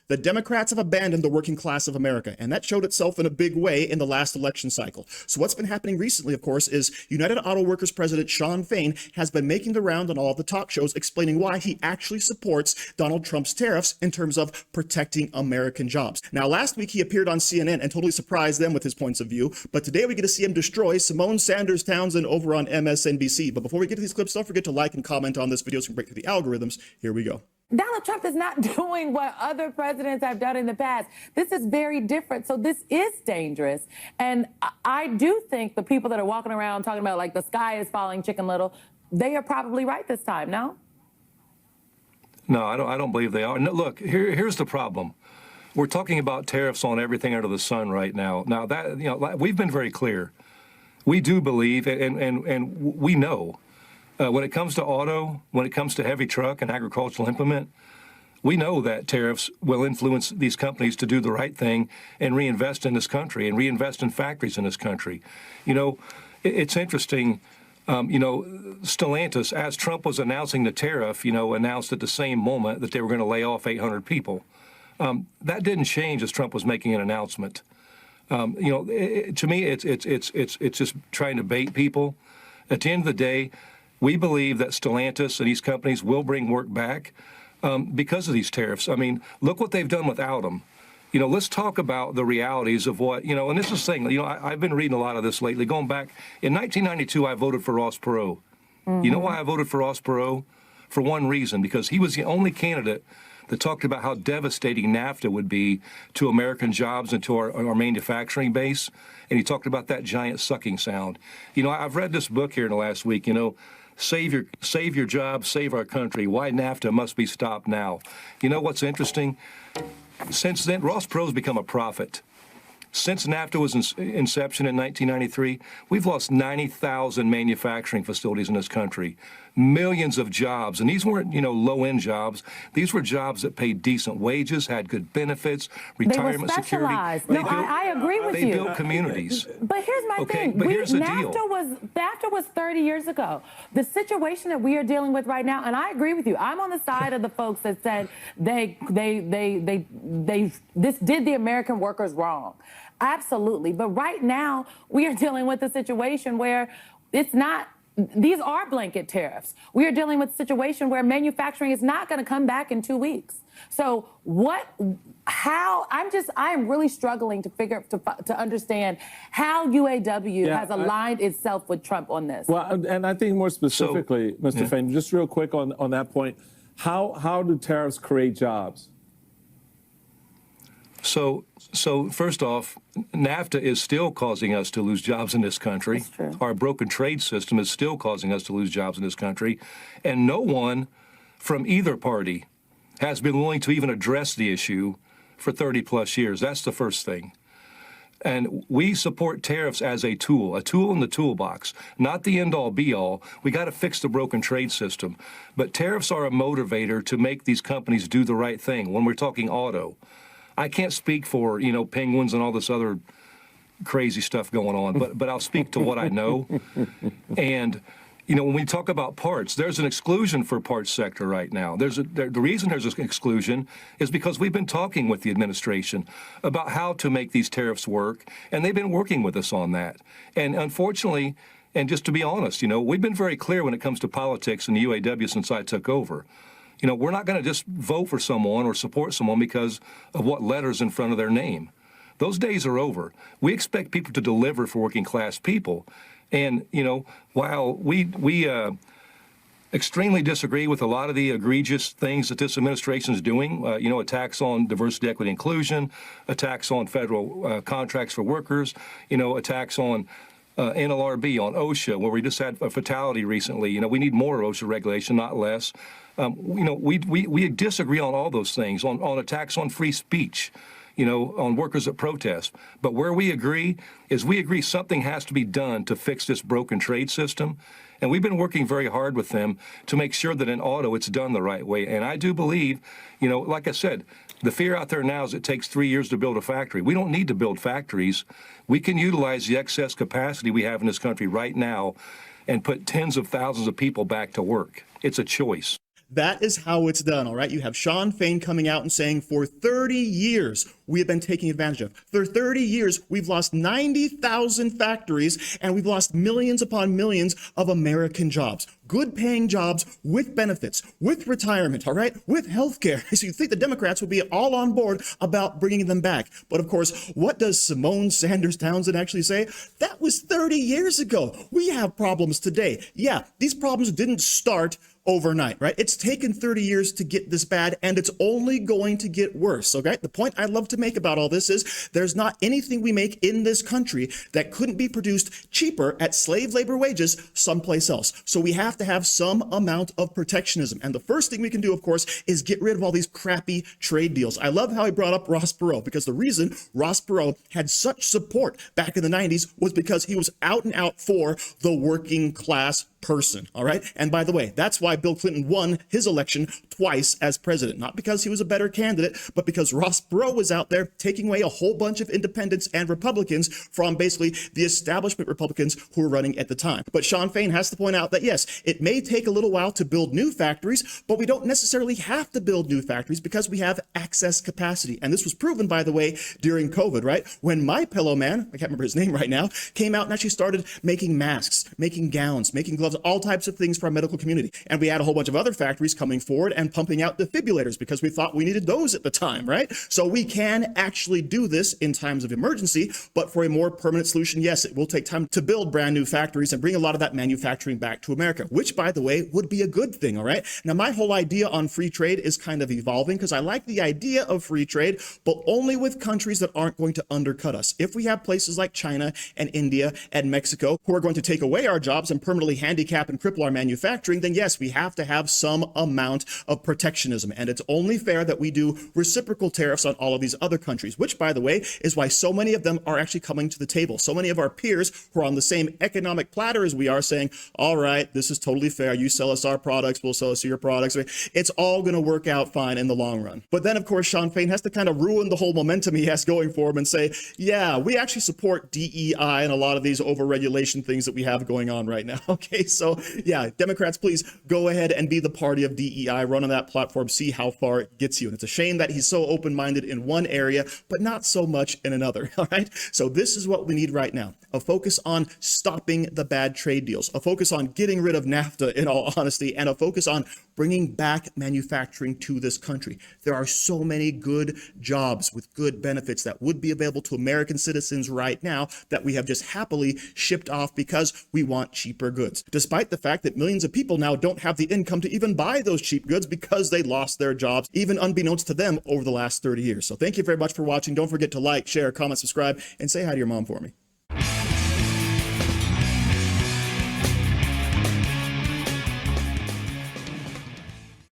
The Democrats have abandoned the working class of America, and that showed itself in a big way in the last election cycle. So what's been happening recently, of course, is United Auto Workers President Fain has been making the round on all of the talk shows explaining why he actually supports Donald Trump's tariffs in terms of protecting American jobs. Now, last week he appeared on CNN and totally surprised them with his points of view, but today we get to see him destroy Symone Sanders-Townsend over on MSNBC. But before we get to these clips, don't forget to like and comment on this video so we can break through the algorithms. Here we go. Donald Trump is not doing what other presidents have done in the past. This is very different. So this is dangerous. And I do think the people that are walking around talking about like the sky is falling, Chicken Little, they are probably right this time, no? No, I don't believe they are. No, look, here's the problem. We're talking about tariffs on everything under the sun right now. Now, that, you know, we've been very clear. We do believe, and we know, when it comes to auto, when it comes to heavy truck and agricultural implement, we know that tariffs will influence these companies to do the right thing and reinvest in this country and reinvest in factories in this country. You know, it's interesting, you know, Stellantis, as Trump was announcing the tariff, you know, announced at the same moment that they were going to lay off 800 people. That didn't change as Trump was making an announcement. You know, to me, it's just trying to bait people. At the end of the day, we believe that Stellantis and these companies will bring work back because of these tariffs. I mean, look what they've done without them. You know, let's talk about the realities of what, you know, and this is the thing, you know, I've been reading a lot of this lately. Going back, in 1992, I voted for Ross Perot. You know why I voted for Ross Perot? For one reason, because he was the only candidate that talked about how devastating NAFTA would be to American jobs and to our manufacturing base. And he talked about that giant sucking sound. You know, I've read this book here in the last week, you know, Save your job, save our country. Why NAFTA must be stopped now. You know what's interesting? Since then, Ross Perot's become a prophet. Since NAFTA was inception in 1993, we've lost 90,000 manufacturing facilities in this country, millions of jobs. And these weren't, you know, low-end jobs. These were jobs that paid decent wages, had good benefits, retirement security. No, I agree with you. They built communities. But here's my thing. But here's the deal. NAFTA was 30 years ago. The situation that we are dealing with right now, and I agree with you. I'm on the side of the folks that said this did the American workers wrong. Absolutely. But right now, we are dealing with a situation where it's not, these are blanket tariffs. We are dealing with a situation where manufacturing is not going to come back in 2 weeks. So I am really struggling to understand how UAW has aligned itself with Trump on this. Well, and I think more specifically, Mr. Fain, just real quick on that point, how do tariffs create jobs? So first off, NAFTA is still causing us to lose jobs in this country. That's true. Our broken trade system is still causing us to lose jobs in this country. And no one from either party has been willing to even address the issue for 30 plus years. That's the first thing. And we support tariffs as a tool in the toolbox, not the end-all be-all. We got to fix the broken trade system. But tariffs are a motivator to make these companies do the right thing. When we're talking auto, I can't speak for, you know, penguins and all this other crazy stuff going on, but I'll speak to what I know. And, you know, when we talk about parts, there's an exclusion for parts sector right now. The reason there's an exclusion is because we've been talking with the administration about how to make these tariffs work, and they've been working with us on that. And unfortunately, and just to be honest, you know, we've been very clear when it comes to politics in the UAW since I took over. You know, we're not going to just vote for someone or support someone because of what letters in front of their name. Those days are over. We expect people to deliver for working class people. And, you know, while we extremely disagree with a lot of the egregious things that this administration is doing, you know, attacks on diversity, equity, inclusion, attacks on federal contracts for workers, you know, attacks on NLRB, on OSHA, where we just had a fatality recently. You know, we need more OSHA regulation, not less. You know, we disagree on all those things, on attacks on free speech, you know, on workers that protest. But where we agree is we agree something has to be done to fix this broken trade system. And we've been working very hard with them to make sure that in auto it's done the right way. And I do believe, you know, like I said, the fear out there now is it takes 3 years to build a factory. We don't need to build factories. We can utilize the excess capacity we have in this country right now and put tens of thousands of people back to work. It's a choice. That is how it's done, all right? You have Shawn Fain coming out and saying for 30 years, we have been taking advantage of. For 30 years, we've lost 90,000 factories and we've lost millions upon millions of American jobs. Good paying jobs with benefits, with retirement, all right, with healthcare. So you think the Democrats would be all on board about bringing them back. But of course, what does Symone Sanders-Townsend actually say? That was 30 years ago. We have problems today. Yeah, these problems didn't start overnight, right? It's taken 30 years to get this bad, and it's only going to get worse, okay? The point I love to make about all this is there's not anything we make in this country that couldn't be produced cheaper at slave labor wages someplace else. So we have to have some amount of protectionism. And the first thing we can do, of course, is get rid of all these crappy trade deals. I love how he brought up Ross Perot, because the reason Ross Perot had such support back in the 90s was because he was out and out for the working class person, all right? And by the way, that's why Bill Clinton won his election twice as president, not because he was a better candidate, but because Ross Perot was out there taking away a whole bunch of independents and Republicans from basically the establishment Republicans who were running at the time. But Shawn Fain has to point out that yes, it may take a little while to build new factories, but we don't necessarily have to build new factories because we have excess capacity. And this was proven, by the way, during COVID, right? When My Pillow Man, I can't remember his name right now, came out and actually started making masks, making gowns, making gloves, all types of things for our medical community. And we had a whole bunch of other factories coming forward and pumping out defibrillators because we thought we needed those at the time, right? So we can actually do this in times of emergency, but for a more permanent solution, yes, it will take time to build brand new factories and bring a lot of that manufacturing back to America, which, by the way, would be a good thing, all right? Now, my whole idea on free trade is kind of evolving because I like the idea of free trade, but only with countries that aren't going to undercut us. If we have places like China and India and Mexico who are going to take away our jobs and permanently handicap and cripple our manufacturing, then yes, we have to have some amount of protectionism. And it's only fair that we do reciprocal tariffs on all of these other countries, which, by the way, is why so many of them are actually coming to the table. So many of our peers who are on the same economic platter as we are saying, all right, this is totally fair. You sell us our products, we'll sell us your products. It's all going to work out fine in the long run. But then, of course, Shawn Fain has to kind of ruin the whole momentum he has going for him and say, yeah, we actually support DEI and a lot of these overregulation things that we have going on right now. Okay, so yeah, Democrats, please go ahead and be the party of DEI, run on that platform, see how far it gets you. And it's a shame that he's so open-minded in one area, but not so much in another, all right? So this is what we need right now, a focus on stopping the bad trade deals, a focus on getting rid of NAFTA in all honesty, and a focus on bringing back manufacturing to this country. There are so many good jobs with good benefits that would be available to American citizens right now that we have just happily shipped off because we want cheaper goods, despite the fact that millions of people now don't have the income to even buy those cheap goods because they lost their jobs, even unbeknownst to them over the last 30 years. So thank you very much for watching. Don't forget to like, share, comment, subscribe, and say hi to your mom for me.